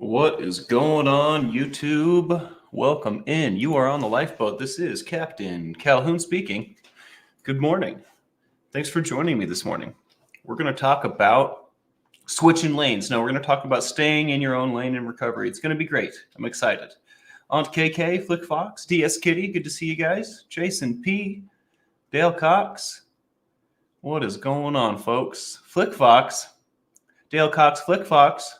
What is going on, YouTube? Welcome in. You are on the lifeboat. This is Captain Calhoun speaking. Good morning. Thanks for joining me this morning. We're going to talk about switching lanes. No, we're going to talk about staying in your own lane in recovery. It's going to be great. I'm excited. Aunt KK, Flick Fox, DS Kitty, good to see you guys. Jason P, Dale Cox. What is going on, folks? Flick Fox, Dale Cox, Flick Fox.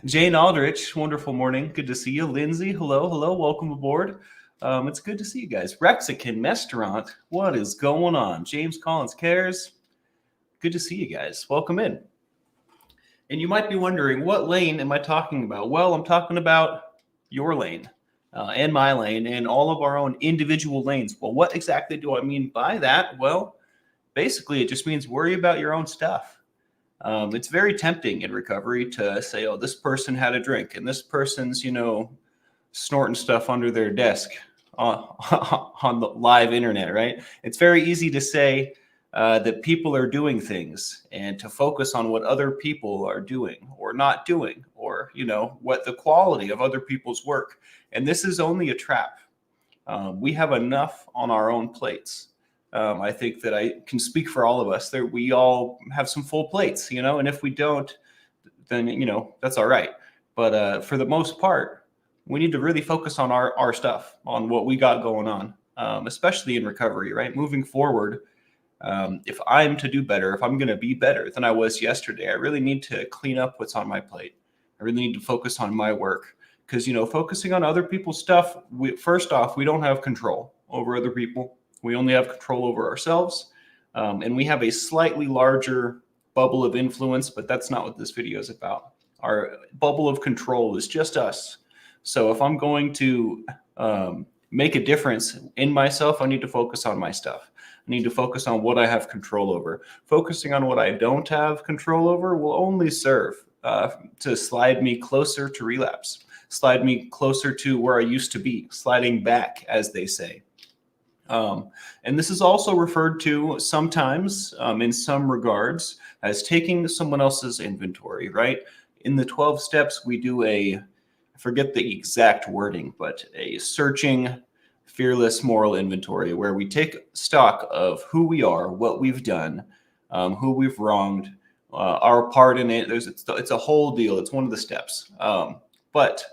Jane Aldrich, wonderful morning. Good to see you. Lindsay, hello. Welcome aboard. It's good to see you guys. Rexican Restaurant, what is going on? James Collins Cares, good to see you guys. Welcome in. And you might be wondering, what lane am I talking about? Well, I'm talking about your lane and my lane and all of our own individual lanes. Well, what exactly do I mean by that? Well, basically, it just means worry about your own stuff. It's very tempting in recovery to say, oh, this person had a drink and this person's, snorting stuff under their desk on the live internet, right? It's very easy to say that people are doing things and to focus on what other people are doing or not doing, or, what the quality of other people's work. And this is only a trap. We have enough on our own plates. I think that I can speak for all of us that we all have some full plates, and if we don't, then, that's all right. But for the most part, we need to really focus on our stuff, on what we got going on, especially in recovery, right? Moving forward, if I'm to do better, if I'm going to be better than I was yesterday, I really need to clean up what's on my plate. I really need to focus on my work because, focusing on other people's stuff, first off, we don't have control over other people. We only have control over ourselves, and we have a slightly larger bubble of influence, but that's not what this video is about. Our bubble of control is just us. So if I'm going to make a difference in myself, I need to focus on my stuff. I need to focus on what I have control over. Focusing on what I don't have control over will only serve to slide me closer to relapse, slide me closer to where I used to be, sliding back, as they say. And this is also referred to sometimes, in some regards, as taking someone else's inventory, right? In the 12 steps, we do I forget the exact wording, but a searching, fearless moral inventory where we take stock of who we are, what we've done, who we've wronged, our part in it. It's a whole deal. It's one of the steps. But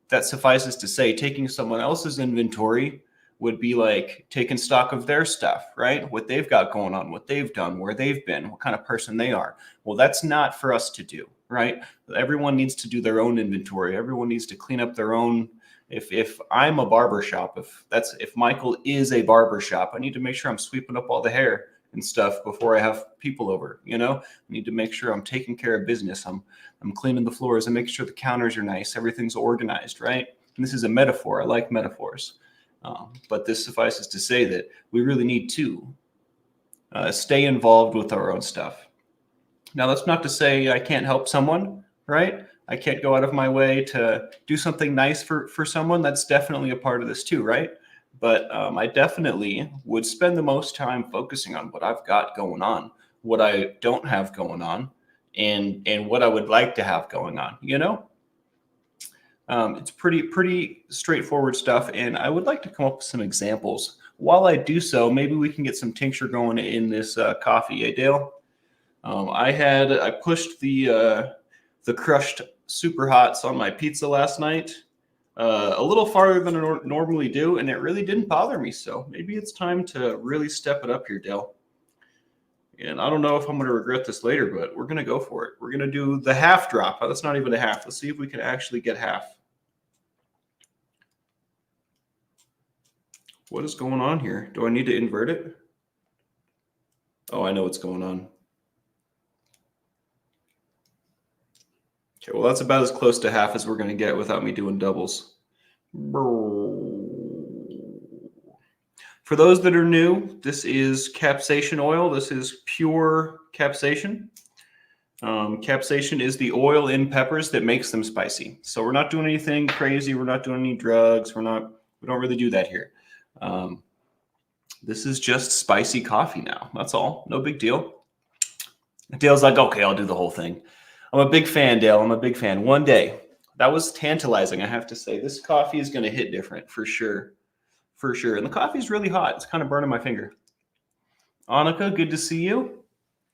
that suffices to say, taking someone else's inventory would be like taking stock of their stuff, right? What they've got going on, what they've done, where they've been, what kind of person they are. Well, that's not for us to do, right? Everyone needs to do their own inventory. Everyone needs to clean up their own. If I'm a barbershop, if Michael is a barbershop, I need to make sure I'm sweeping up all the hair and stuff before I have people over, I need to make sure I'm taking care of business. I'm cleaning the floors and making sure the counters are nice. Everything's organized, right? And this is a metaphor. I like metaphors. But this suffices to say that we really need to stay involved with our own stuff. Now, that's not to say I can't help someone, right? I can't go out of my way to do something nice for someone. That's definitely a part of this too, right? But I definitely would spend the most time focusing on what I've got going on, what I don't have going on, and what I would like to have going on, It's pretty straightforward stuff, and I would like to come up with some examples. While I do so, maybe we can get some tincture going in this coffee, Dale? I pushed the crushed super hots on my pizza last night a little farther than I normally do, and it really didn't bother me. So maybe it's time to really step it up here, Dale. And I don't know if I'm going to regret this later, but we're going to go for it. We're going to do the half drop. That's not even a half. Let's see if we can actually get half. What is going on here? Do I need to invert it? Oh, I know what's going on. Okay, well, that's about as close to half as we're going to get without me doing doubles. For those that are new, this is capsaicin oil. This is pure capsaicin. Capsaicin is the oil in peppers that makes them spicy. So we're not doing anything crazy. We're not doing any drugs. We don't really do that here. This is just spicy coffee now. That's all. No big deal. Dale's like, okay, I'll do the whole thing. I'm a big fan, Dale. I'm a big fan. One day. That was tantalizing, I have to say. This coffee is going to hit different for sure. For sure. And the coffee is really hot. It's kind of burning my finger. Annika, good to see you.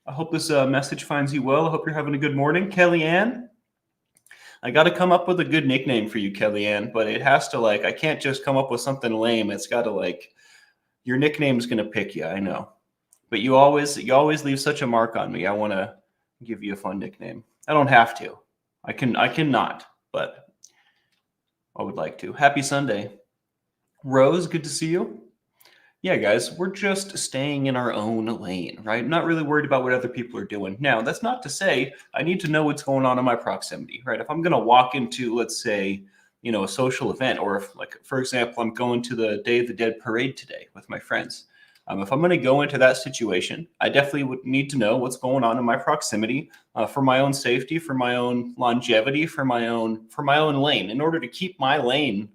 I hope this message finds you well. I hope you're having a good morning. Kellyanne, I got to come up with a good nickname for you, Kellyanne, but it has to I can't just come up with something lame. It's got to your nickname is going to pick you. I know, but you always leave such a mark on me. I want to give you a fun nickname. I don't have to. I cannot, but I would like to. Happy Sunday. Rose, good to see you. Yeah, guys, we're just staying in our own lane, right? Not really worried about what other people are doing. Now, that's not to say I need to know what's going on in my proximity, right? If I'm going to walk into, let's say, a social event, or if, for example, I'm going to the Day of the Dead parade today with my friends. If I'm going to go into that situation, I definitely would need to know what's going on in my proximity for my own safety, for my own longevity, for my own lane. In order to keep my lane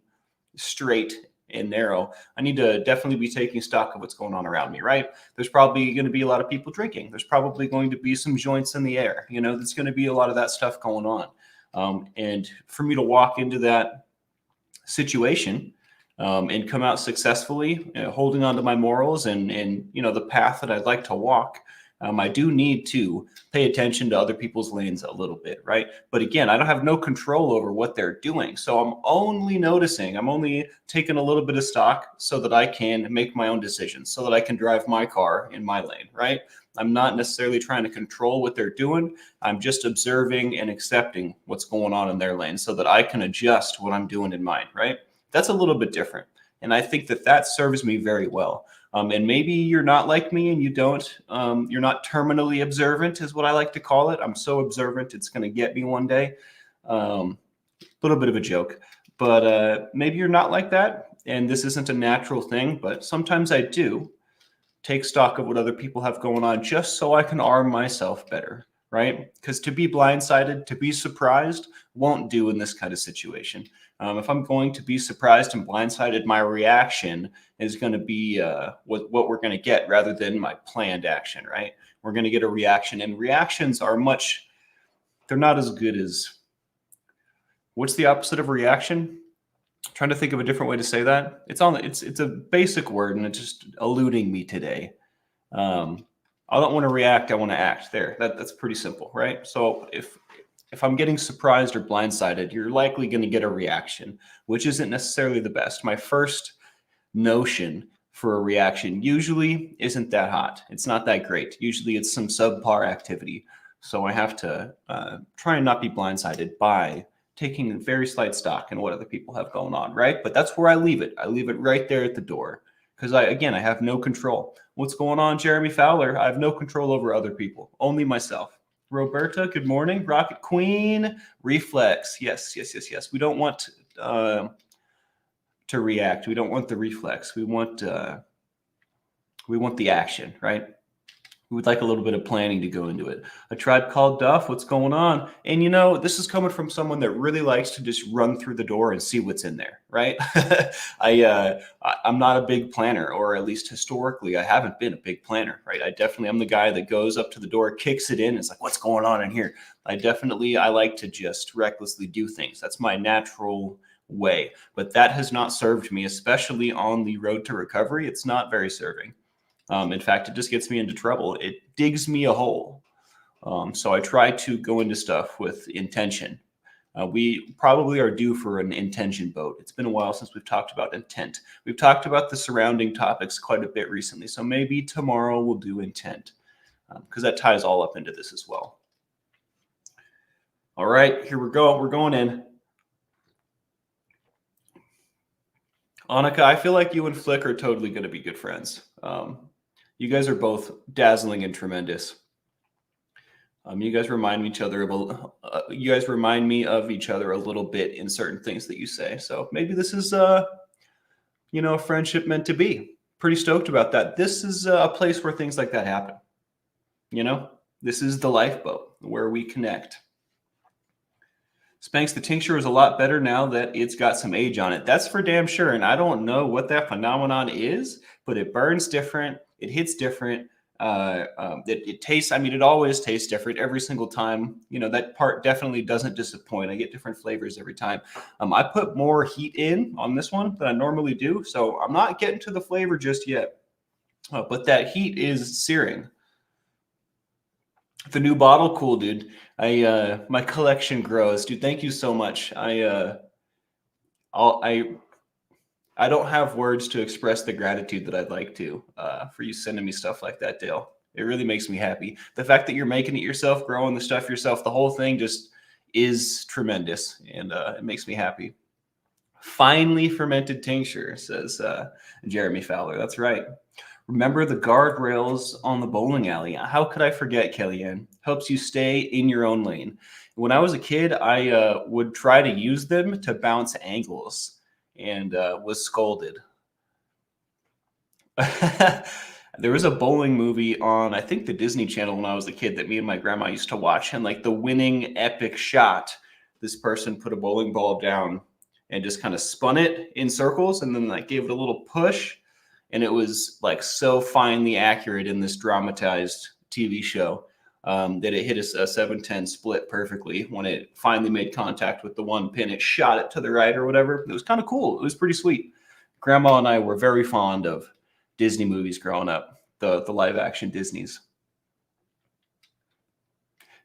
straight and narrow, I need to definitely be taking stock of what's going on around me, right? There's probably going to be a lot of people drinking. There's probably going to be some joints in the air. There's going to be a lot of that stuff going on. And for me to walk into that situation and come out successfully, holding on to my morals and the path that I'd like to walk, I do need to pay attention to other people's lanes a little bit, right? But again, I don't have no control over what they're doing. So I'm only noticing, I'm only taking a little bit of stock so that I can make my own decisions, so that I can drive my car in my lane, right? I'm not necessarily trying to control what they're doing. I'm just observing and accepting what's going on in their lane so that I can adjust what I'm doing in mine, right? That's a little bit different. And I think that serves me very well. And maybe you're not like me and you're not terminally observant is what I like to call it. I'm so observant, it's going to get me one day. A little bit of a joke, but maybe you're not like that. And this isn't a natural thing, but sometimes I do take stock of what other people have going on just so I can arm myself better, right? Because to be blindsided, to be surprised won't do in this kind of situation. If I'm going to be surprised and blindsided, my reaction is going to be what we're going to get rather than my planned action, right? We're going to get a reaction, and reactions are they're not as good as, what's the opposite of reaction? I'm trying to think of a different way to say that. It's a basic word, and it's just eluding me today. I don't want to react, I want to act. That's pretty simple, right? So if I'm getting surprised or blindsided, you're likely going to get a reaction, which isn't necessarily the best. My first notion for a reaction usually isn't that hot. It's not that great. Usually it's some subpar activity. So I have to try and not be blindsided by taking very slight stock in what other people have going on, right? But that's where I leave it. I leave it right there at the door because I have no control. What's going on, Jeremy Fowler? I have no control over other people, only myself. Roberta, good morning. Rocket Queen, reflex. Yes. We don't want to react. We don't want the reflex. We want the action, right? We would like a little bit of planning to go into it. A Tribe Called Duff, what's going on? And this is coming from someone that really likes to just run through the door and see what's in there, right? I'm not a big planner, or at least historically, I haven't been a big planner, right? I'm the guy that goes up to the door, kicks it in. It's like, what's going on in here? I like to just recklessly do things. That's my natural way, but that has not served me, especially on the road to recovery. It's not very serving. In fact, it just gets me into trouble. It digs me a hole. So I try to go into stuff with intention. We probably are due for an intention boat. It's been a while since we've talked about intent. We've talked about the surrounding topics quite a bit recently. So maybe tomorrow we'll do intent because that ties all up into this as well. All right, here we go. We're going in. Annika, I feel like you and Flick are totally going to be good friends. You guys are both dazzling and tremendous. You guys remind me of each other a little bit in certain things that you say. So maybe this is a friendship meant to be. Pretty stoked about that. This is a place where things like that happen. This is the lifeboat where we connect. Spanx, the tincture is a lot better now that it's got some age on it. That's for damn sure. And I don't know what that phenomenon is, but it burns different. It hits different. It tastes, I mean, it always tastes different every single time. You know, that part definitely doesn't disappoint. I get different flavors every time. I put more heat in on this one than I normally do, so I'm not getting to the flavor just yet. But that heat is searing. The new bottle, cool, dude. My collection grows, dude. Thank you so much. I'll, I don't have words to express the gratitude that I'd like to for you sending me stuff like that, Dale. It really makes me happy. The fact that you're making it yourself, growing the stuff yourself, the whole thing just is tremendous, and it makes me happy. Finely fermented tincture, says Jeremy Fowler. That's right. Remember the guardrails on the bowling alley. How could I forget, Kellyanne? Helps you stay in your own lane. When I was a kid, I would try to use them to bounce angles and was scolded. There was a bowling movie on, I think, the Disney Channel when I was a kid that me and my grandma used to watch. And like the winning epic shot, this person put a bowling ball down and just kind of spun it in circles and then like gave it a little push. And it was like so finely accurate in this dramatized TV show that it hit a 7-10 split perfectly. When it finally made contact with the one pin, it shot it to the right or whatever. It was kind of cool. It was pretty sweet. Grandma and I were very fond of Disney movies growing up, the live action Disneys.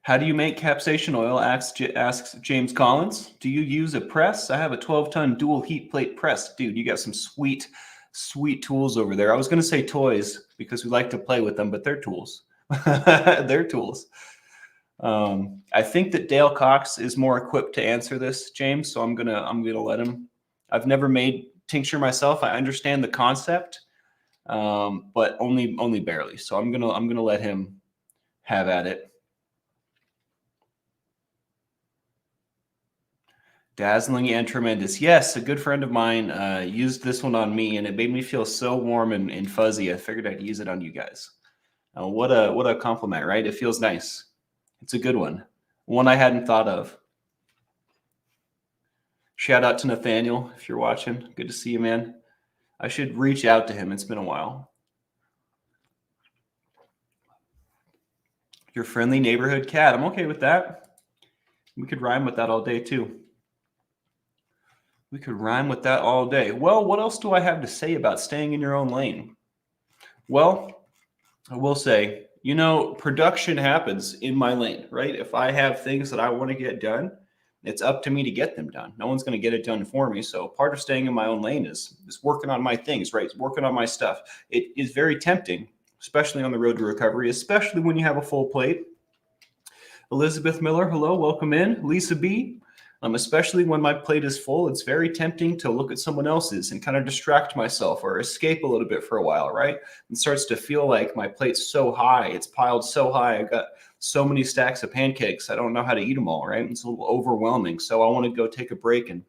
How do you make capsaicin oil? Asks James Collins. Do you use a press? I have a 12-ton dual heat plate press. Dude, you got some sweet tools over there. I was going to say toys because we like to play with them, but they're tools. They're tools. I think that Dale Cox is more equipped to answer this, James. So I'm gonna let him. I've never made tincture myself. I understand the concept, but only barely. So I'm gonna let him have at it. Dazzling and tremendous. Yes, a good friend of mine used this one on me, and it made me feel so warm and fuzzy. I figured I'd use it on you guys. What a compliment, right? It feels nice. It's a good one. One I hadn't thought of. Shout out to Nathaniel if you're watching. Good to see you, man. I should reach out to him. It's been a while. Your friendly neighborhood cat. I'm okay with that. We could rhyme with that all day, too. We could rhyme with that all day. Well, what else do I have to say about staying in your own lane? Well, I will say, you know, production happens in my lane, right? If I have things that I want to get done, it's up to me to get them done. No one's going to get it done for me. So part of staying in my own lane is working on my things, right? Working on my stuff. It is very tempting, especially on the road to recovery, especially when you have a full plate. Elizabeth Miller, hello, welcome in. Lisa B, especially when my plate is full, it's very tempting to look at someone else's and kind of distract myself or escape a little bit for a while, right? It starts to feel like my plate's so high, it's piled so high, I've got so many stacks of pancakes, I don't know how to eat them all, right? It's a little overwhelming. So I want to go take a break, and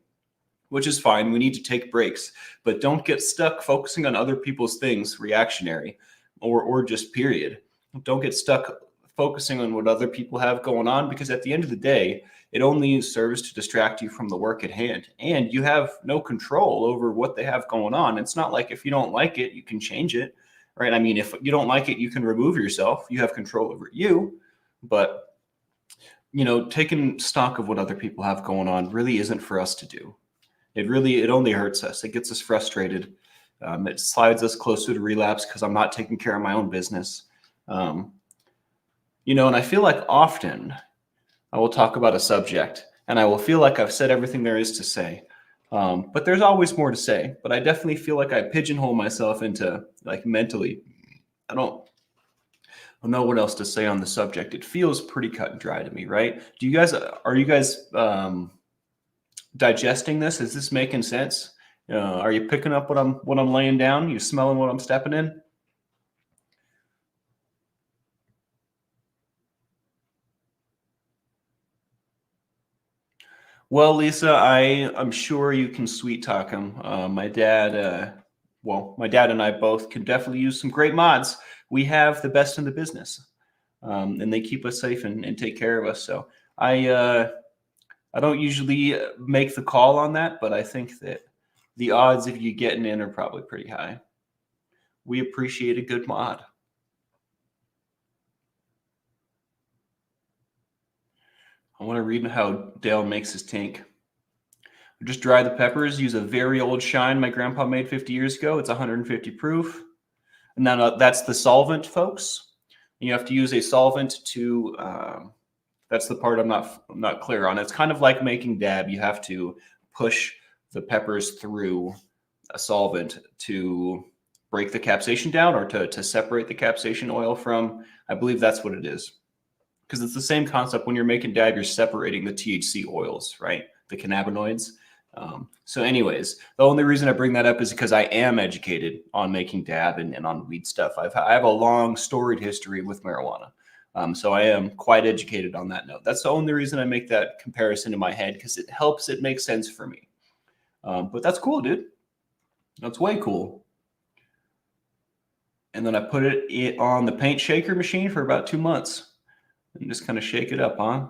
which is fine. We need to take breaks, but don't get stuck focusing on other people's things, reactionary, or just period. Don't get stuck focusing on what other people have going on, because at the end of the day, it only serves to distract you from the work at hand, and you have no control over what they have going on. It's not like if you don't like it, you can change it, right? I mean, if you don't like it, you can remove yourself. You have control over you, but you know, taking stock of what other people have going on really isn't for us to do. It only hurts us. It gets us frustrated. It slides us closer to relapse because I'm not taking care of my own business. You know, and I feel like often I will talk about a subject and I will feel like I've said everything there is to say. But there's always more to say. But I definitely feel like I pigeonhole myself into, like, mentally, I don't know what else to say on the subject. It feels pretty cut and dry to me, right? Are you guys digesting this? Is this making sense? Are you picking up what I'm laying down? You smelling what I'm stepping in? Well, Lisa, I'm sure you can sweet talk him. My dad and I both can definitely use some great mods. We have the best in the business, and they keep us safe and take care of us. So I don't usually make the call on that, but I think that the odds of you getting in are probably pretty high. We appreciate a good mod. I want to read how Dale makes his tank. Just dry the peppers. Use a very old shine my grandpa made 50 years ago. It's 150 proof. And then that's the solvent, folks. You have to use a solvent to. That's the part I'm not clear on. It's kind of like making dab. You have to push the peppers through a solvent to break the capsaicin down, or to separate the capsaicin oil from. I believe that's what it is. Because it's the same concept. When you're making dab, you're separating the THC oils, right? The cannabinoids. So anyways, the only reason I bring that up is because I am educated on making dab and on weed stuff. I have a long storied history with marijuana. So I am quite educated on that note. That's the only reason I make that comparison in my head, because it helps it make sense for me. But that's cool, dude. That's way cool. And then I put it on the paint shaker machine for about 2 months and just kind of shake it up, huh?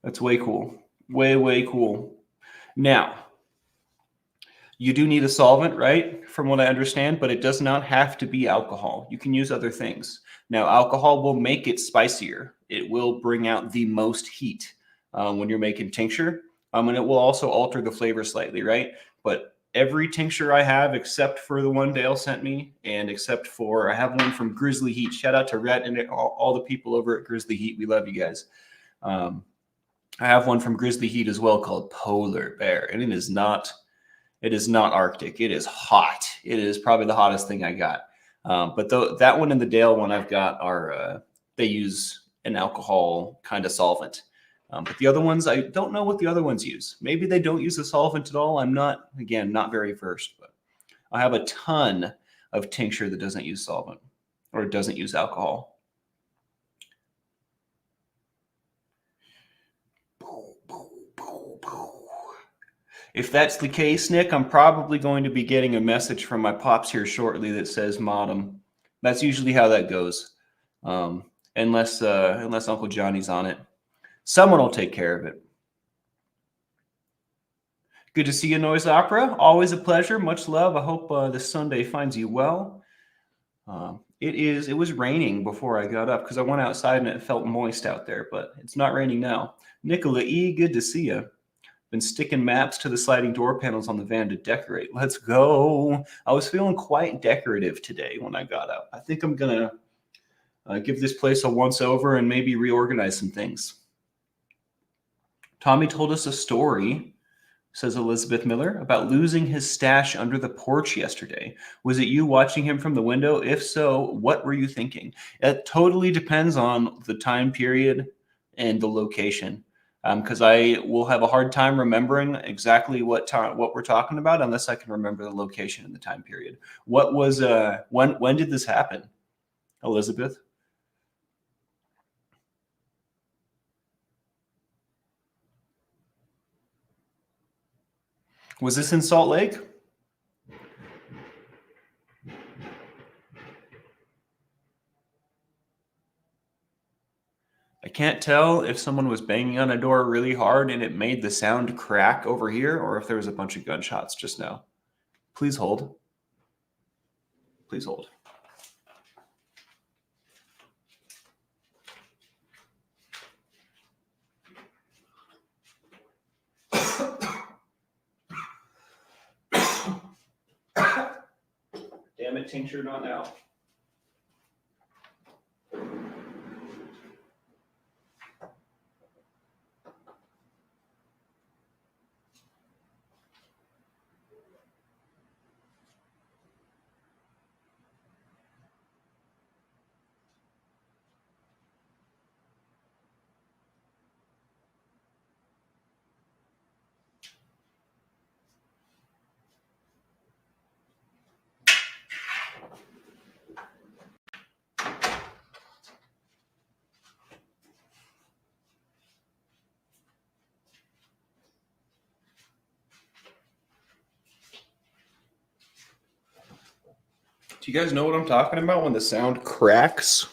That's way cool. Way, way cool. Now, you do need a solvent, right? From what I understand, but it does not have to be alcohol. You can use other things. Now, alcohol will make it spicier. It will bring out the most heat when you're making tincture. And it will also alter the flavor slightly, right? But every tincture I have, except for the one Dale sent me, and except for, I have one from Grizzly Heat. Shout out to Rhett and all the people over at Grizzly Heat. We love you guys. I have one from Grizzly Heat as well called Polar Bear, and it is not Arctic. It is hot. It is probably the hottest thing I got. But that one and the Dale one I've got are, they use an alcohol kind of solvent. But the other ones, I don't know what the other ones use. Maybe they don't use a solvent at all. I'm not very versed, but I have a ton of tincture that doesn't use solvent or doesn't use alcohol. If that's the case, Nick, I'm probably going to be getting a message from my pops here shortly that says mod 'em. That's usually how that goes. Unless Uncle Johnny's on it. Someone will take care of it. Good to see you, Noise Opera. Always a pleasure. Much love. I hope this Sunday finds you well. It was raining before I got up because I went outside and it felt moist out there, but it's not raining now. Nicola E., good to see you. Been sticking maps to the sliding door panels on the van to decorate. Let's go. I was feeling quite decorative today when I got up. I think I'm going to give this place a once over and maybe reorganize some things. Tommy told us a story, says Elizabeth Miller, about losing his stash under the porch yesterday. Was it you watching him from the window? If so, what were you thinking? It totally depends on the time period and the location. Because I will have a hard time remembering exactly what we're talking about unless I can remember the location and the time period. What was when did this happen, Elizabeth? Was this in Salt Lake? I can't tell if someone was banging on a door really hard and it made the sound crack over here, or if there was a bunch of gunshots just now. Please hold. Please hold. Damn it, Tincture, not now. Do you guys know what I'm talking about when the sound cracks?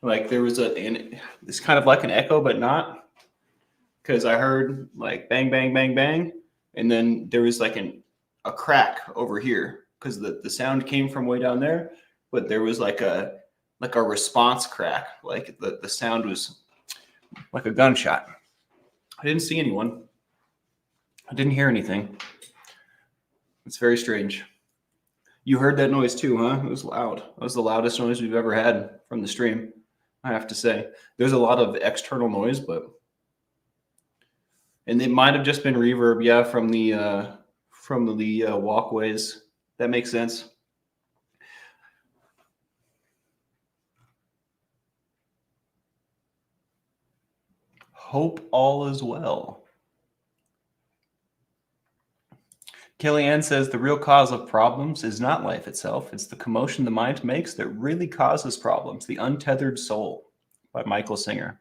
Like there was it's kind of like an echo, but not. Because I heard like bang, bang, bang, bang. And then there was like a crack over here because the sound came from way down there. But there was like a response crack. Like the sound was like a gunshot. I didn't see anyone. I didn't hear anything. It's very strange. You heard that noise too, huh? It was loud. It was the loudest noise we've ever had from the stream, I have to say. There's a lot of external noise, and it might have just been reverb, yeah, from the walkways. That makes sense. Hope all is well. Kellyanne says the real cause of problems is not life itself. It's the commotion the mind makes that really causes problems. The Untethered Soul by Michael Singer.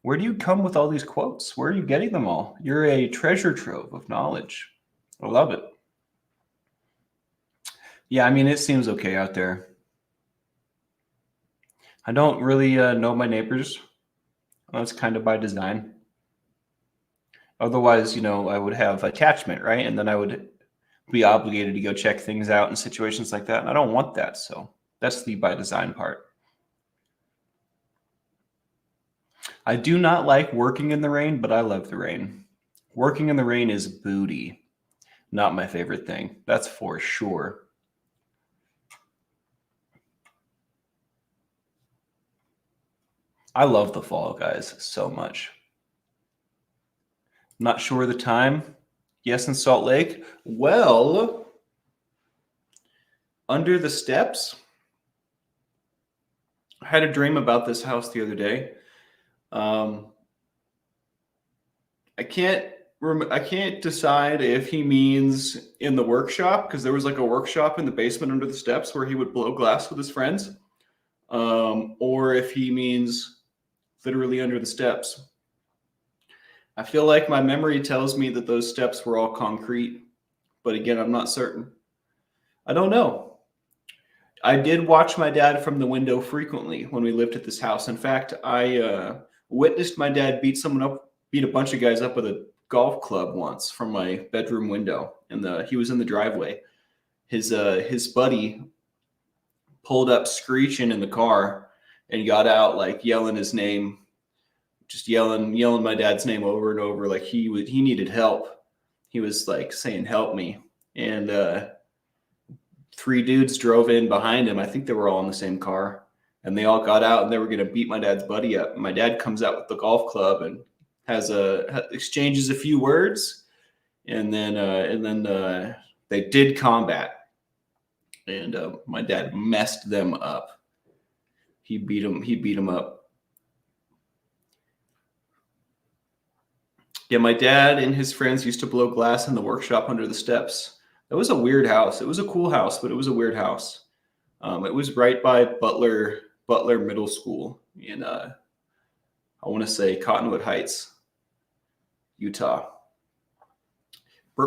Where do you come with all these quotes? Where are you getting them all? You're a treasure trove of knowledge. I love it. Yeah, I mean, it seems okay out there. I don't really know my neighbors. That's kind of by design. Otherwise, I would have attachment, right? And then I would be obligated to go check things out in situations like that. And I don't want that. So that's the by design part. I do not like working in the rain, but I love the rain. Working in the rain is booty. Not my favorite thing. That's for sure. I love the fall, guys, so much. Not sure the time. Yes, in Salt Lake. Well, Under the Steps. I had a dream about this house the other day. I can't decide if he means in the workshop, because there was like a workshop in the basement under the steps where he would blow glass with his friends, or if he means literally under the steps. I feel like my memory tells me that those steps were all concrete, but again, I'm not certain. I don't know. I did watch my dad from the window frequently when we lived at this house. In fact, I witnessed my dad beat a bunch of guys up with a golf club once from my bedroom window, and he was in the driveway. His buddy pulled up screeching in the car and got out, like yelling his name, just yelling my dad's name over and over, like he needed help. He was like saying, "Help me." And 3 dudes drove in behind him. I think they were all in the same car, and they all got out and they were going to beat my dad's buddy up. My dad comes out with the golf club and exchanges a few words, and then they did combat, and my dad messed them up. He beat him up. Yeah, my dad and his friends used to blow glass in the workshop under the steps. It was a weird house. It was a cool house, but it was a weird house. It was right by Butler Middle School in I want to say Cottonwood Heights, Utah. Yeah,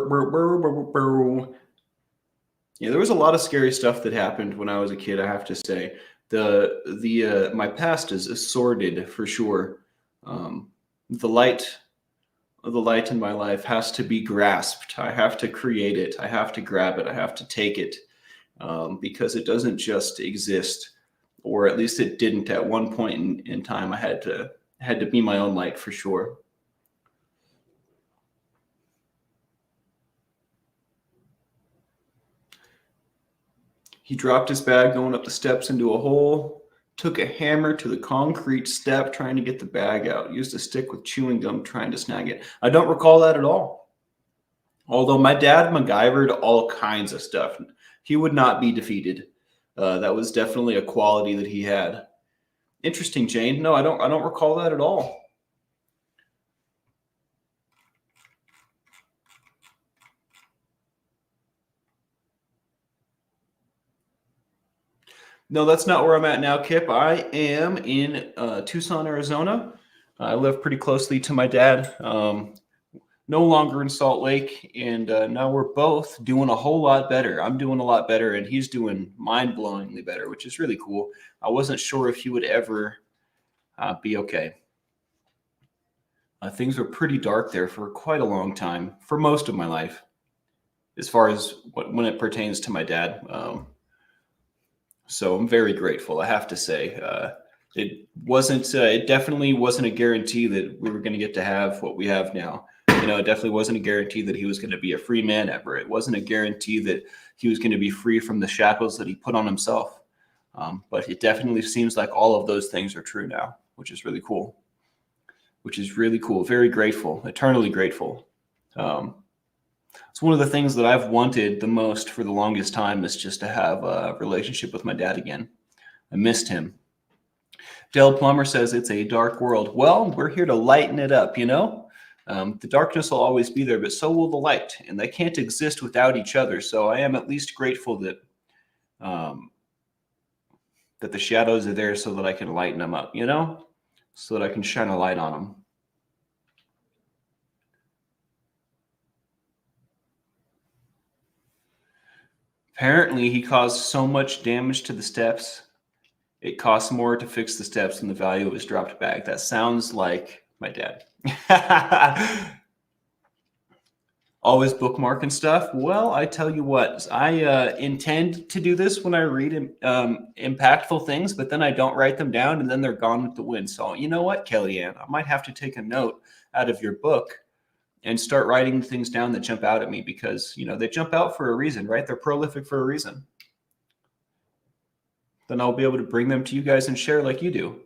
there was a lot of scary stuff that happened when I was a kid, I have to say. My past is sordid for sure. The light in my life has to be grasped. I have to create it. I have to grab it. I have to take it, because it doesn't just exist, or at least it didn't at one point in time. I had to be my own light for sure. He dropped his bag going up the steps into a hole, took a hammer to the concrete step trying to get the bag out, used a stick with chewing gum trying to snag it. I don't recall that at all. Although my dad MacGyvered all kinds of stuff. He would not be defeated. That was definitely a quality that he had. Interesting, Jane. No, I don't recall that at all. No, that's not where I'm at now, Kip. I am in Tucson, Arizona. I live pretty closely to my dad. No longer in Salt Lake, and now we're both doing a whole lot better. I'm doing a lot better, and he's doing mind-blowingly better, which is really cool. I wasn't sure if he would ever be okay. Things were pretty dark there for quite a long time, for most of my life, as far as when it pertains to my dad. So I'm very grateful, I have to say. It wasn't. It definitely wasn't a guarantee that we were going to get to have what we have now. You know, it definitely wasn't a guarantee that he was going to be a free man ever. It wasn't a guarantee that he was going to be free from the shackles that he put on himself. But it definitely seems like all of those things are true now, which is really cool. Which is really cool. Very grateful, eternally grateful. It's one of the things that I've wanted the most for the longest time is just to have a relationship with my dad again. I missed him. Dale Plummer says it's a dark world. Well, we're here to lighten it up, you know? The darkness will always be there, but so will the light, and they can't exist without each other. So I am at least grateful that that the shadows are there so that I can lighten them up, you know? So that I can shine a light on them. Apparently, he caused so much damage to the steps. It costs more to fix the steps than the value of his dropped bag. That sounds like my dad. Always bookmarking stuff. Well, I tell you what, I intend to do this when I read impactful things, but then I don't write them down and then they're gone with the wind. So you know what, Kellyanne, I might have to take a note out of your book and start writing things down that jump out at me because, you know, they jump out for a reason, right? They're prolific for a reason. Then I'll be able to bring them to you guys and share like you do.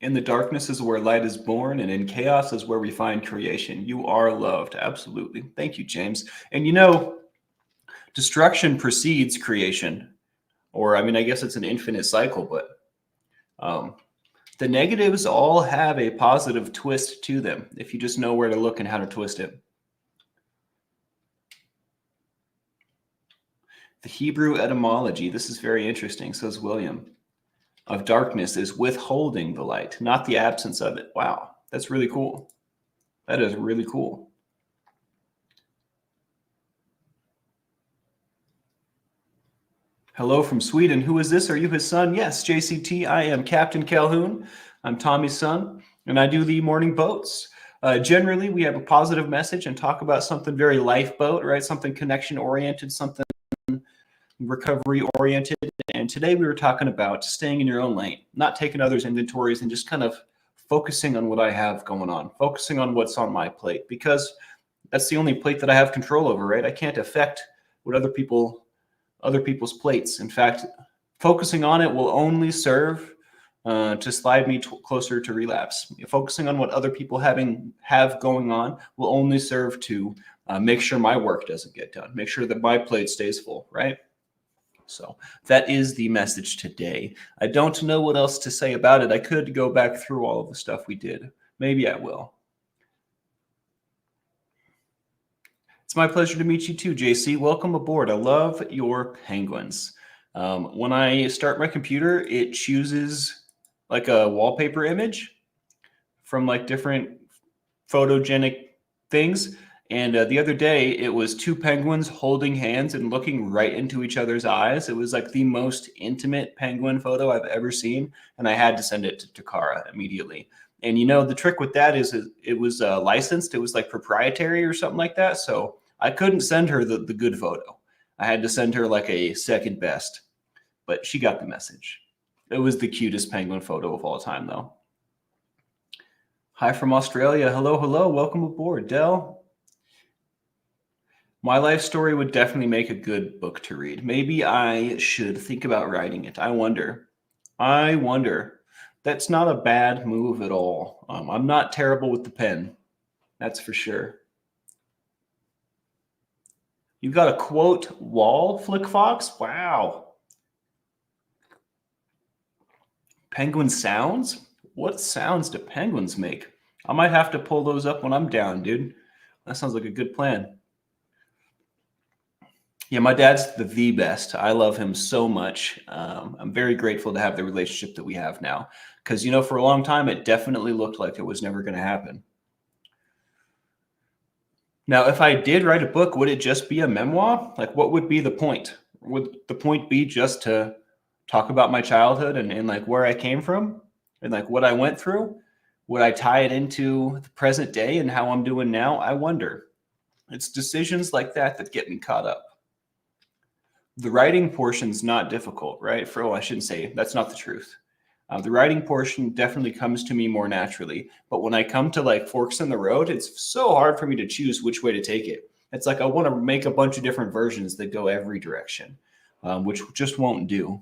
In the darkness is where light is born, and in chaos is where we find creation. You are loved. Absolutely. Thank you, James. And you know, destruction precedes creation. Or, I mean, I guess it's an infinite cycle, but the negatives all have a positive twist to them if you just know where to look and how to twist it. The Hebrew etymology, this is very interesting, says William, of darkness is withholding the light, not the absence of it. Wow, that's really cool. That is really cool. Hello from Sweden. Who is this? Are you his son? Yes, JCT. I am Captain Calhoun. I'm Tommy's son, and I do the morning boats. Generally, we have a positive message and talk about something very lifeboat, right? Something connection-oriented, something recovery-oriented. And today we were talking about staying in your own lane, not taking others' inventories and just kind of focusing on what I have going on, focusing on what's on my plate, because that's the only plate that I have control over, right? I can't affect what other people's plates. In fact, focusing on it will only serve to slide me closer to relapse. Focusing on what other people have going on will only serve to make sure my work doesn't get done, make sure that my plate stays full, right? So that is the message today. I don't know what else to say about it. I could go back through all of the stuff we did. Maybe I will. It's my pleasure to meet you too, JC. Welcome aboard. I love your penguins. When I start my computer, it chooses like a wallpaper image from like different photogenic things. And the other day, it was two penguins holding hands and looking right into each other's eyes. It was like the most intimate penguin photo I've ever seen. And I had to send it to Takara immediately. And you know, the trick with that is it was licensed. It was like proprietary or something like that. So I couldn't send her the good photo. I had to send her like a second best. But she got the message. It was the cutest penguin photo of all time, though. Hi from Australia. Hello, hello. Welcome aboard, Dell. My life story would definitely make a good book to read. Maybe I should think about writing it. I wonder. That's not a bad move at all. I'm not terrible with the pen. That's for sure. You've got a quote wall, Flick Fox? Wow. Penguin sounds? What sounds do penguins make? I might have to pull those up when I'm down, dude. That sounds like a good plan. Yeah, my dad's the best. I love him so much. I'm very grateful to have the relationship that we have now. Because, you know, for a long time, it definitely looked like it was never going to happen. Now, if I did write a book, would it just be a memoir? Like, what would be the point? Would the point be just to talk about my childhood and like where I came from and like what I went through? Would I tie it into the present day and how I'm doing now? I wonder. It's decisions like that that get me caught up. The writing portion's not difficult, right? I shouldn't say that's not the truth. The writing portion definitely comes to me more naturally. But when I come to like forks in the road, it's so hard for me to choose which way to take it. It's like I want to make a bunch of different versions that go every direction, which just won't do.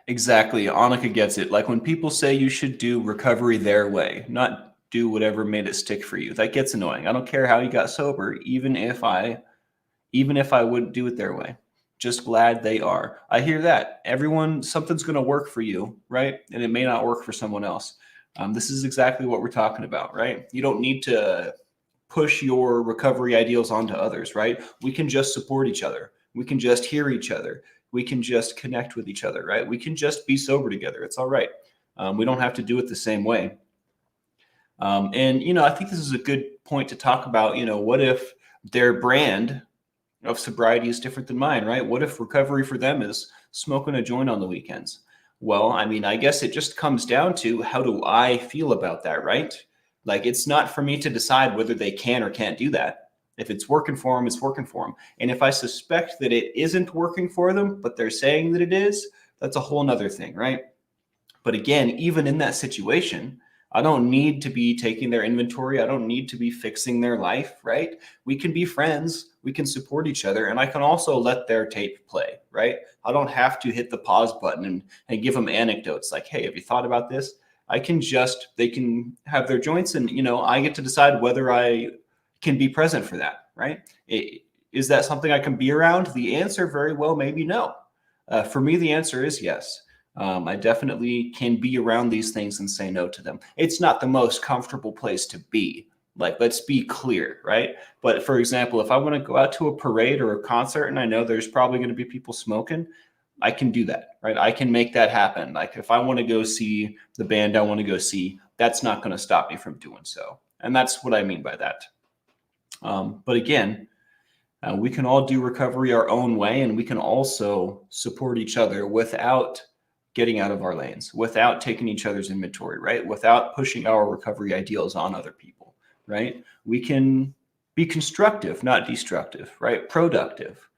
Exactly. Annika gets it. Like when people say you should do recovery their way, not do whatever made it stick for you. That gets annoying. I don't care how you got sober, even if I wouldn't do it their way. Just glad they are. I hear that. Something's going to work for you, right? And it may not work for someone else. This is exactly what we're talking about, right? You don't need to push your recovery ideals onto others, right? We can just support each other. We can just hear each other. We can just connect with each other, right? We can just be sober together. It's all right. We don't have to do it the same way. And I think this is a good point to talk about, what if their brand of sobriety is different than mine, right? What if recovery for them is smoking a joint on the weekends? Well, I guess it just comes down to how do I feel about that, right? Like it's not for me to decide whether they can or can't do that. If it's working for them, it's working for them. And if I suspect that it isn't working for them, but they're saying that it is, that's a whole nother thing, right? But again, even in that situation, I don't need to be taking their inventory. I don't need to be fixing their life, right? We can be friends. We can support each other. And I can also let their tape play, right? I don't have to hit the pause button and give them anecdotes like, hey, have you thought about this? They can have their joints and, I get to decide whether I can be present for that, right? Is that something I can be around? The answer very well, maybe no. For me, the answer is yes. I definitely can be around these things and say no to them. It's not the most comfortable place to be. Like, let's be clear, right? But for example, if I want to go out to a parade or a concert and I know there's probably going to be people smoking, I can do that, right? I can make that happen. Like if I want to go see the band I want to go see, that's not going to stop me from doing so. And that's what I mean by that. But again, we can all do recovery our own way, and we can also support each other without getting out of our lanes, without taking each other's inventory, right? Without pushing our recovery ideals on other people, right? We can be constructive, not destructive, right? Productive.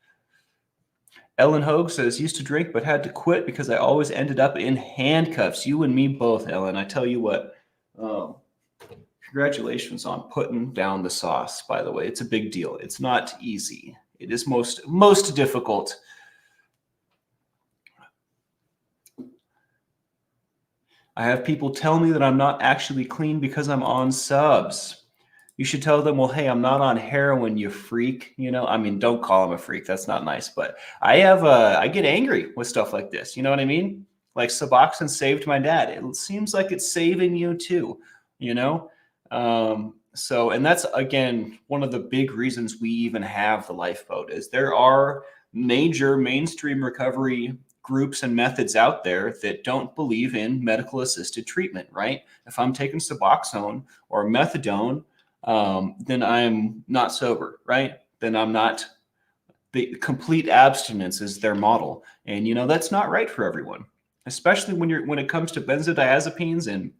Ellen Hogue says, used to drink but had to quit because I always ended up in handcuffs. You and me both, Ellen. I tell you what, congratulations on putting down the sauce, by the way. It's a big deal. It's not easy. It is most difficult. I have people tell me that I'm not actually clean because I'm on subs. You should tell them, well, hey, I'm not on heroin, you freak. Don't call them a freak. That's not nice. But I get angry with stuff like this. You know what I mean? Like Suboxone saved my dad. It seems like it's saving you too, and that's, again, one of the big reasons we even have the Lifeboat is there are major mainstream recovery groups and methods out there that don't believe in medical assisted treatment, right? If I'm taking Suboxone or methadone, then I'm not sober, right? Then I'm not. The complete abstinence is their model. And, that's not right for everyone, especially when it comes to benzodiazepines and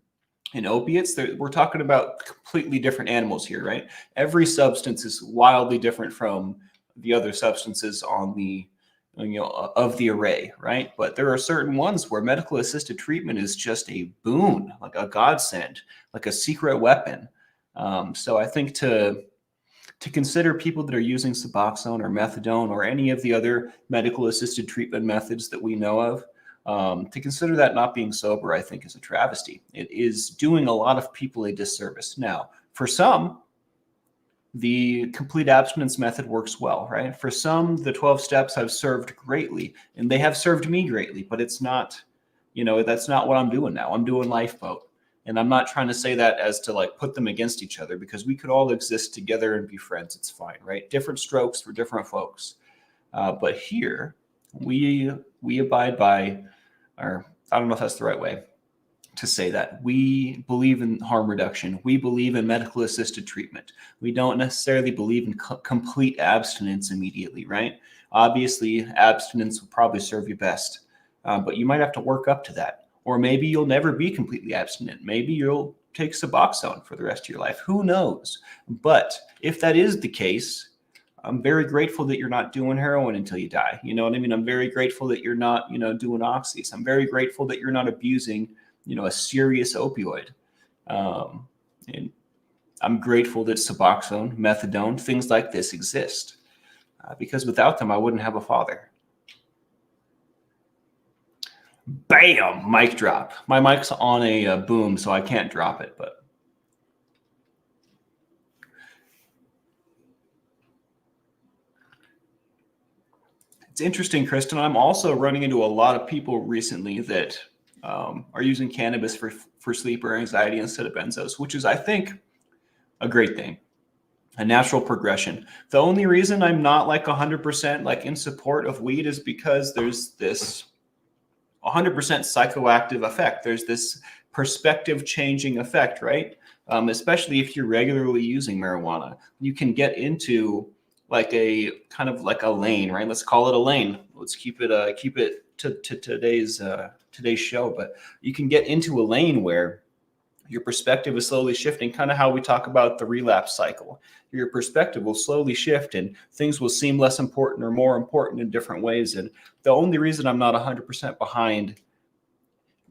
opiates. We're talking about completely different animals here, right? Every substance is wildly different from the other substances on the of the array, right? But there are certain ones where medical assisted treatment is just a boon, like a godsend, like a secret weapon. So I think to consider people that are using Suboxone or methadone or any of the other medical assisted treatment methods that we know of, to consider that not being sober, I think, is a travesty. It is doing a lot of people a disservice. Now, for some, the complete abstinence method works well, right? For some, the 12 steps have served greatly, and they have served me greatly, but it's not, that's not what I'm doing now. I'm doing Lifeboat. And I'm not trying to say that as to like put them against each other, because we could all exist together and be friends. It's fine, right? Different strokes for different folks. But here, we abide by, or I don't know if that's the right way to say that. We believe in harm reduction. We believe in medical assisted treatment. We don't necessarily believe in complete abstinence immediately, right? Obviously, abstinence will probably serve you best, but you might have to work up to that. Or maybe you'll never be completely abstinent. Maybe you'll take Suboxone for the rest of your life. Who knows? But if that is the case, I'm very grateful that you're not doing heroin until you die. You know what I mean? I'm very grateful that you're not, doing oxys. I'm very grateful that you're not abusing, a serious opioid. And I'm grateful that Suboxone, methadone, things like this exist, because without them, I wouldn't have a father. Bam! Mic drop. My mic's on a boom, so I can't drop it, but. It's interesting, Kristen. I'm also running into a lot of people recently that are using cannabis for sleep or anxiety instead of benzos, which is, I think, a great thing, a natural progression. The only reason I'm not like 100% like in support of weed is because there's this 100% psychoactive effect. There's this perspective changing effect, right? Especially if you're regularly using marijuana, you can get into like a kind of like a lane, right? Let's call it a lane. Let's keep it to today's show. But you can get into a lane where your perspective is slowly shifting, kind of how we talk about the relapse cycle. Your perspective will slowly shift and things will seem less important or more important in different ways. And the only reason I'm not 100% behind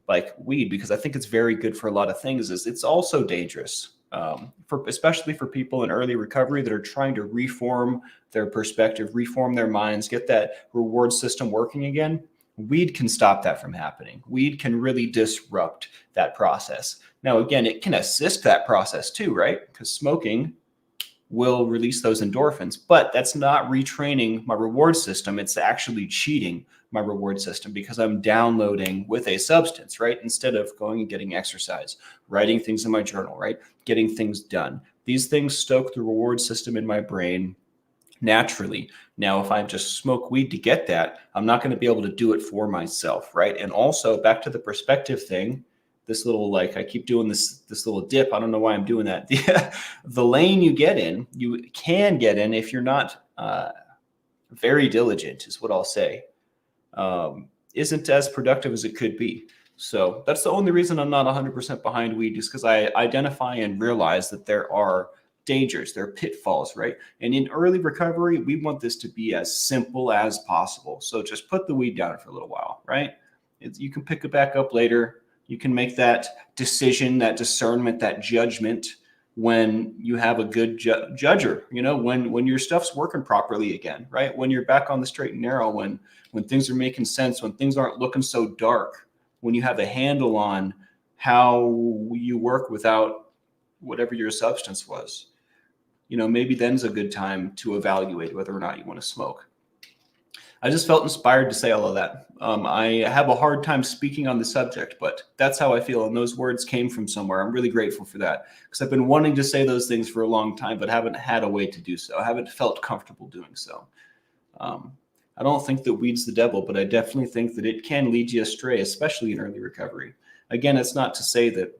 like weed, because I think it's very good for a lot of things, is it's also dangerous, especially for people in early recovery that are trying to reform their perspective, reform their minds, get that reward system working again. Weed can stop that from happening. Weed can really disrupt that process. Now, again, it can assist that process too, right? Because smoking will release those endorphins, but that's not retraining my reward system. It's actually cheating my reward system because I'm downloading with a substance, right? Instead of going and getting exercise, writing things in my journal, right? Getting things done. These things stoke the reward system in my brain naturally. Now, if I just smoke weed to get that, I'm not going to be able to do it for myself, right? And also back to the perspective thing, this little, like, I keep doing this little dip. I don't know why I'm doing that. The lane you get in, you can get in if you're not very diligent, is what I'll say. Isn't as productive as it could be. So that's the only reason I'm not 100% behind weed, is because I identify and realize that there are dangers, there are pitfalls, right? And in early recovery, we want this to be as simple as possible. So just put the weed down for a little while, right? You can pick it back up later. You can make that decision, that discernment, that judgment when you have a good judger, when your stuff's working properly again, right? When you're back on the straight and narrow, when things are making sense, when things aren't looking so dark, when you have a handle on how you work without whatever your substance was, maybe then's a good time to evaluate whether or not you want to smoke. I just felt inspired to say all of that. I have a hard time speaking on the subject, but that's how I feel. And those words came from somewhere. I'm really grateful for that, because I've been wanting to say those things for a long time, but haven't had a way to do so. I haven't felt comfortable doing so. I don't think that weed's the devil, but I definitely think that it can lead you astray, especially in early recovery. Again, it's not to say that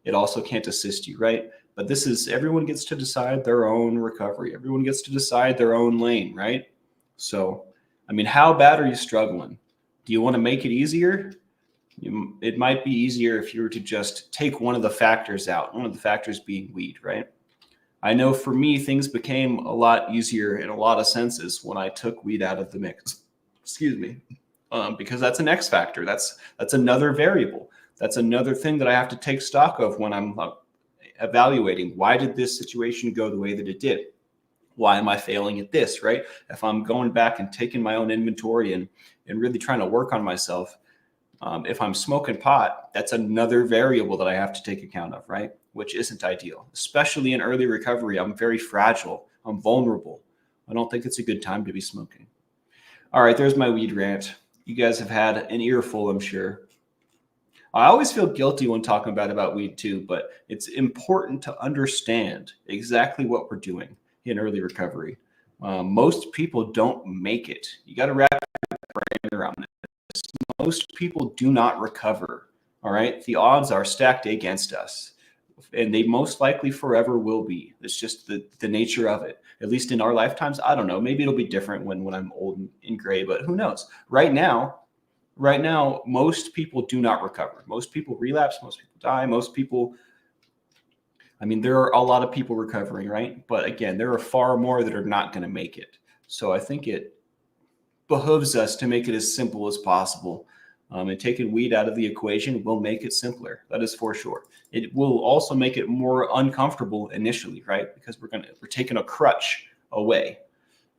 it also can't assist you, right? But everyone gets to decide their own recovery. Everyone gets to decide their own lane, right? So, how bad are you struggling? Do you want to make it easier? It might be easier if you were to just take one of the factors out, one of the factors being weed, right? I know for me, things became a lot easier in a lot of senses when I took weed out of the mix. Excuse me. Because that's an X factor. That's another variable. That's another thing that I have to take stock of when I'm evaluating. Why did this situation go the way that it did? Why am I failing at this, right? If I'm going back and taking my own inventory and really trying to work on myself, if I'm smoking pot, that's another variable that I have to take account of, right? Which isn't ideal, especially in early recovery. I'm very fragile. I'm vulnerable. I don't think it's a good time to be smoking. All right, there's my weed rant. You guys have had an earful, I'm sure. I always feel guilty when talking about weed too, but it's important to understand exactly what we're doing in early recovery. Most people don't make it. You got to wrap your brain around this. Most people do not recover. All right. The odds are stacked against us, and they most likely forever will be. It's just the nature of it, at least in our lifetimes. I don't know. Maybe it'll be different when I'm old and gray, but who knows? Right now, most people do not recover. Most people relapse. Most people die. Most people I mean, there are a lot of people recovering, right? But again, there are far more that are not going to make it. So I think it behooves us to make it as simple as possible. And taking weed out of the equation will make it simpler. That is for sure. It will also make it more uncomfortable initially, right? Because we're taking a crutch away.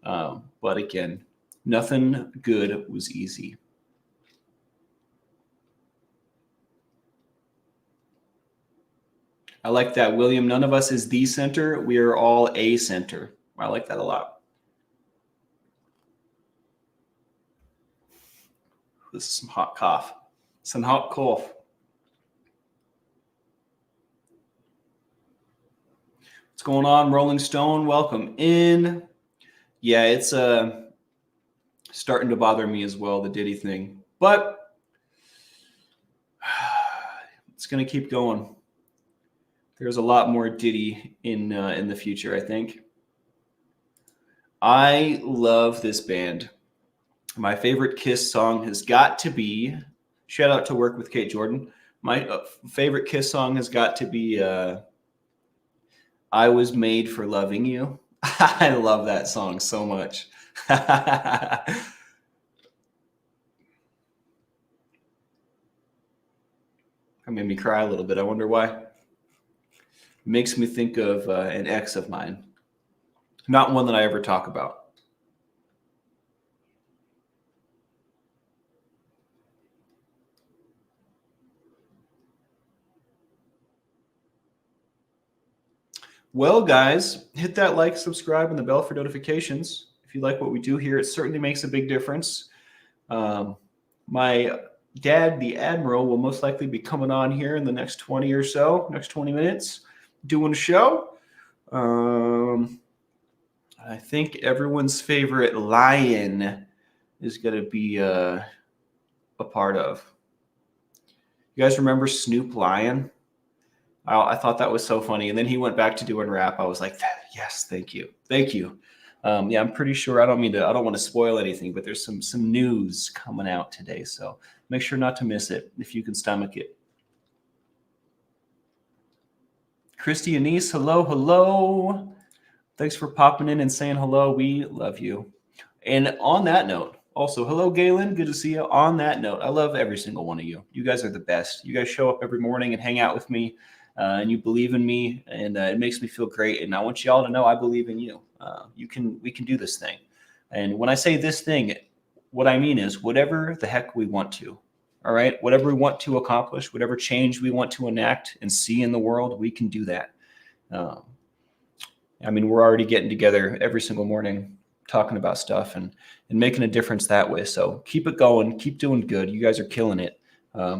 But again, nothing good was easy. I like that, William. None of us is the center. We are all a center. I like that a lot. This is some hot cough. Some hot cough. What's going on, Rolling Stone? Welcome in. Yeah, it's starting to bother me as well, the Diddy thing. But it's going to keep going. There's a lot more Diddy in the future, I think. I love this band. My favorite Kiss song has got to be, shout out to Work with Kate Jordan. My favorite Kiss song has got to be I Was Made for Loving You. I love that song so much. That made me cry a little bit. I wonder why. Makes me think of an ex of mine. Not one that I ever talk about. Well, guys, hit that like, subscribe, and the bell for notifications. If you like what we do here, it certainly makes a big difference. My dad, the Admiral, will most likely be coming on here in the next 20 or so, next 20 minutes, doing a show. I think everyone's favorite lion is going to be a part of. You guys remember Snoop Lion? I thought that was so funny. And then he went back to doing rap. I was like, yes, thank you. Thank you. Yeah, I'm pretty sure, I don't want to spoil anything, but there's some news coming out today. So make sure not to miss it if you can stomach it. Christy Anise, hello. Thanks for popping in and saying hello. We love you. And on that note, also, hello, Galen. Good to see you. On that note, I love every single one of you. You guys are the best. You guys show up every morning and hang out with me. And you believe in me, and it makes me feel great. And I want you all to know I believe in you. We can do this thing. And when I say this thing, what I mean is whatever the heck we want to. All right, whatever we want to accomplish, whatever change we want to enact and see in the world, we can do that. I mean, we're already getting together every single morning, talking about stuff and making a difference that way. So keep it going, keep doing good. You guys are killing it.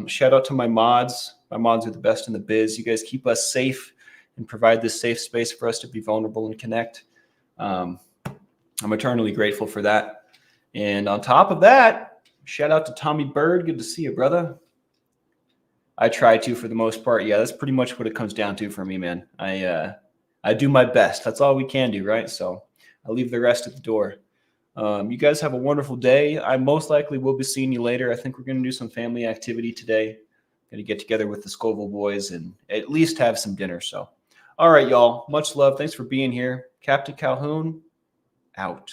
Shout out to my mods. My mods are the best in the biz. You guys keep us safe and provide this safe space for us to be vulnerable and connect. I'm eternally grateful for that. And on top of that, shout out to Tommy Bird. Good to see you, brother. I try to for the most part. Yeah, that's pretty much what it comes down to for me, man. I do my best. That's all we can do, right? So I'll leave the rest at the door. You guys have a wonderful day. I most likely will be seeing you later. I think we're going to do some family activity today. Going to get together with the Scoville boys and at least have some dinner. So, all right, y'all. Much love. Thanks for being here. Captain Calhoun, out.